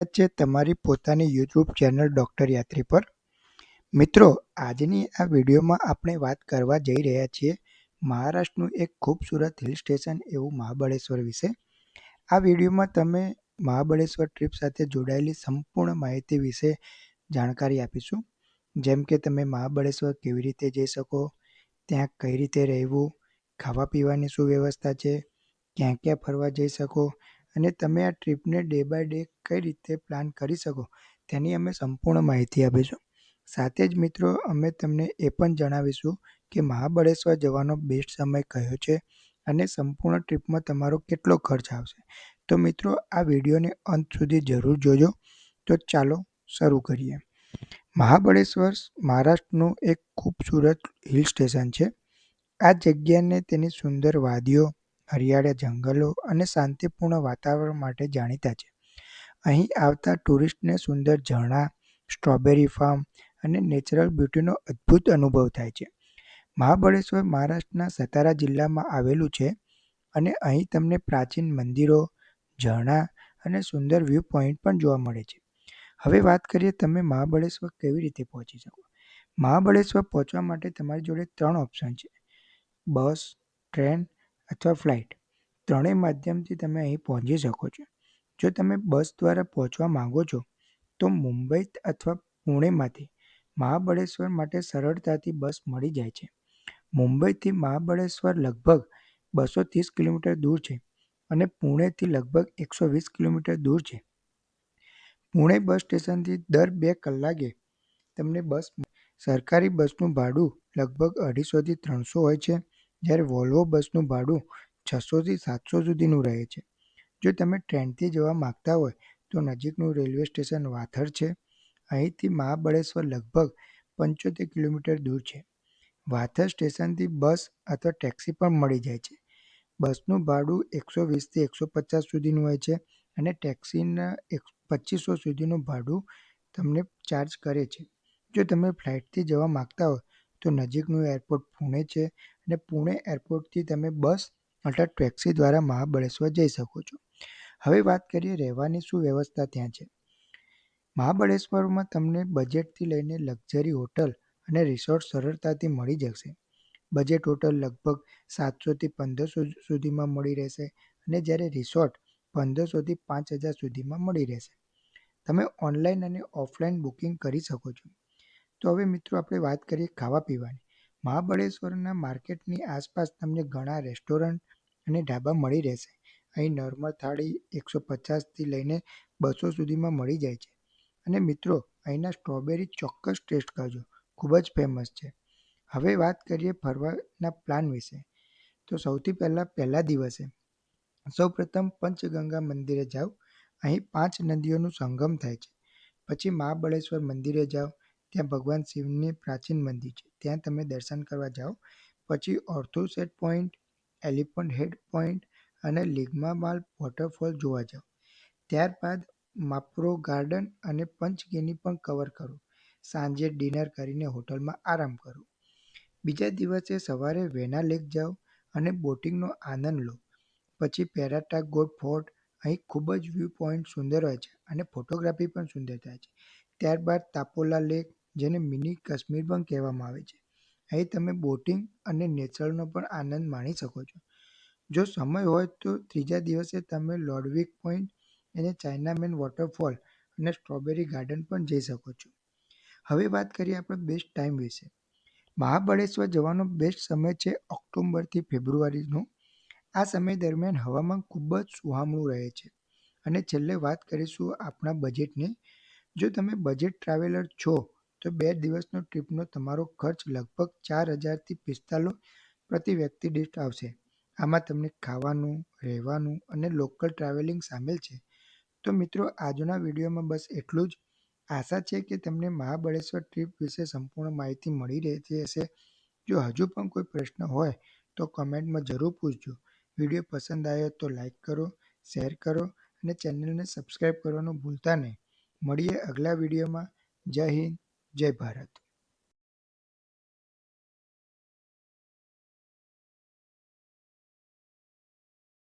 છે તમારી પોતાની યુટ્યુબ ચેનલ ડૉક્ટર યાત્રી પર. મિત્રો, આજની આ વિડીયોમાં આપણે વાત કરવા જઈ રહ્યા છીએ મહારાષ્ટ્રનું એક ખૂબસૂરત હિલ સ્ટેશન એવું મહાબળેશ્વર વિશે. આ વિડીયોમાં તમે મહાબળેશ્વર ટ્રીપ સાથે જોડાયેલી સંપૂર્ણ માહિતી વિશે જાણકારી આપીશું. જેમ કે તમે મહાબળેશ્વર કેવી રીતે જઈ શકો, ત્યાં કઈ રીતે રહેવું, ખાવા પીવાની શું વ્યવસ્થા છે, ક્યાં ક્યાં ફરવા જઈ શકો અને તમે આ ટ્રીપને ડે બાય ડે કઈ રીતે પ્લાન કરી શકો તેની અમે સંપૂર્ણ માહિતી આપીશું. સાથે જ મિત્રો, અમે તમને એ પણ જણાવીશું કે મહાબળેશ્વર જવાનો બેસ્ટ સમય કયો છે અને સંપૂર્ણ ટ્રીપમાં તમારો કેટલો ખર્ચ આવશે. તો મિત્રો, આ વિડીયોને અંત સુધી જરૂર જોજો. તો ચાલો શરૂ કરીએ. મહાબળેશ્વર મહારાષ્ટ્રનું એક ખૂબસૂરત હિલ સ્ટેશન છે. આ જગ્યાને તેની સુંદર વાદીઓ, હરિયાળા જંગલો અને શાંતિપૂર્ણ વાતાવરણ માટે જાણીતા છે. અહીં આવતા ટુરિસ્ટને સુંદર ઝરણા, સ્ટ્રોબેરી ફાર્મ અને નેચરલ બ્યુટીનો અદ્ભુત અનુભવ થાય છે. મહાબળેશ્વર મહારાષ્ટ્રના સતારા જિલ્લામાં આવેલું છે અને અહીં તમને પ્રાચીન મંદિરો, ઝરણા અને સુંદર વ્યૂ પોઈન્ટ પણ જોવા મળે છે. હવે વાત કરીએ તમે મહાબળેશ્વર કેવી રીતે પહોંચી શકો. મહાબળેશ્વર પહોંચવા માટે તમારી જોડે 3 ઓપ્શન છે: બસ, ટ્રેન અથવા ફ્લાઇટ. ત્રણેય માધ્યમથી તમે અહીં પહોંચી શકો છો. જો તમે બસ દ્વારા પહોંચવા માંગો છો તો મુંબઈ અથવા પુણેમાંથી મહાબળેશ્વર માટે સરળતાથી બસ મળી જાય છે. મુંબઈથી મહાબળેશ્વર લગભગ 230 કિલોમીટર દૂર છે અને પુણેથી લગભગ 120 કિલોમીટર દૂર છે. પુણે બસ સ્ટેશનથી દર 2 કલાકે તમને બસ સરકારી બસનું ભાડું લગભગ 250થી 300 હોય છે, જ્યારે વોલ્વો બસનું ભાડું 600થી 700 સુધીનું રહે છે. જો તમે ટ્રેનથી જવા માંગતા હોય તો નજીકનું રેલવે સ્ટેશન વાથર છે. અહીંથી મહાબળેશ્વર લગભગ 75 કિલોમીટર દૂર છે. વાથર સ્ટેશનથી બસ અથવા ટેક્સી પણ મળી જાય છે. બસનું ભાડું 120થી 150 સુધીનું હોય છે અને ટેક્સીના 2500 સુધીનું ભાડું તમને ચાર્જ કરે છે. જો તમે ફ્લાઇટથી જવા માંગતા હોય તો નજીકનું એરપોર્ટ પુણે છે અને પુણે એરપોર્ટથી તમે બસ અથવા ટેક્સી દ્વારા મહાબળેશ્વર જઈ શકો છો. હવે વાત કરીએ રહેવાની શું વ્યવસ્થા ત્યાં છે. મહાબળેશ્વરમાં તમને બજેટથી લઈને લક્ઝરી હોટલ અને રિસોર્ટ સરળતાથી મળી જશે. બજેટ હોટલ લગભગ 700થી 1500 સુધીમાં મળી રહેશે અને જ્યારે રિસોર્ટ 1500થી 5000 સુધીમાં મળી રહેશે. તમે ઓનલાઈન અને ઓફલાઈન બુકિંગ કરી શકો છો. તો હવે મિત્રો, આપણે વાત કરીએ ખાવા પીવાની. મહાબળેશ્વરના માર્કેટની આસપાસ તમને ઘણા રેસ્ટોરન્ટ અને ઢાબા મળી રહેશે. અહીં નોર્મલ થાળી 150થી લઈને 200 સુધીમાં મળી જાય છે. અને મિત્રો, અહીંના સ્ટ્રોબેરી ચોક્કસ ટેસ્ટ કરજો, ખૂબ જ ફેમસ છે. હવે વાત કરીએ ફરવાના પ્લાન વિશે. તો સૌથી પહેલા દિવસે સૌપ્રથમ પંચગંગા મંદિરે જાઓ. અહીં 5 નદીઓનું સંગમ થાય છે. પછી મહાબળેશ્વર મંદિરે જાઓ. ત્યાં ભગવાન શિવની પ્રાચીન મંદિર છે, ત્યાં તમે દર્શન કરવા જાઓ. પછી ઓર્થોસેટ પોઈન્ટ, એલિફન્ટ હેડ પોઈન્ટ અને લિગ્મામાલ વોટરફોલ જોવા જાઓ. ત્યારબાદ માપ્રો ગાર્ડન અને પંચગેની પણ કવર કરો. સાંજે ડિનર કરીને હોટલમાં આરામ કરો. બીજા દિવસે સવારે વેના લેક જાઓ અને બોટિંગનો આનંદ લો. પછી પેરાટાગોટ ફોર્ટ, અહીં ખૂબ જ વ્યૂ પોઈન્ટ સુંદર હોય છે અને ફોટોગ્રાફી પણ સુંદર થાય છે. ત્યારબાદ તાપોલા લેક, જેને મિની કાશ્મીર પણ કહેવામાં આવે છે. અહીં તમે બોટિંગ અને નેચરનો પણ આનંદ માણી શકો છો. જો સમય હોય તો ત્રીજા દિવસે તમે લોડવિક પોઈન્ટ અને ચાઇનામેન વોટરફોલ અને સ્ટ્રોબેરી ગાર્ડન પણ જઈ શકો છો. હવે વાત કરીએ આપણે બેસ્ટ ટાઈમ વિશે. મહાબળેશ્વર જવાનો બેસ્ટ સમય છે ઓક્ટોબરથી ફેબ્રુઆરીનો. આ સમય દરમિયાન હવામાન ખૂબ જ સુહામણું રહે છે. અને છેલ્લે વાત કરીશું આપણા બજેટની. જો તમે બજેટ ટ્રાવેલર છો તો 2 દિવસનો ટ્રીપનો તમારો ખર્ચ લગભગ 4000થી 4500 પ્રતિ વ્યક્તિ દીઠ આવશે. આમાં તમને ખાવાનું, રહેવાનું અને લોકલ ટ્રાવેલિંગ સામેલ છે. તો મિત્રો, આજના વિડીયોમાં બસ એટલું જ. આશા છે કે તમને મહાબળેશ્વર ટ્રીપ વિશે સંપૂર્ણ માહિતી મળી રહેતી હશે. જો હજુ પણ કોઈ પ્રશ્ન હોય તો કમેન્ટમાં જરૂર પૂછજો. વિડીયો પસંદ આવ્યો તો લાઈક કરો, શેર કરો અને ચેનલને સબસ્ક્રાઈબ કરવાનું ભૂલતા નહીં. મળીએ અગલા વિડીયોમાં. જય હિન્દ, જય ભારત.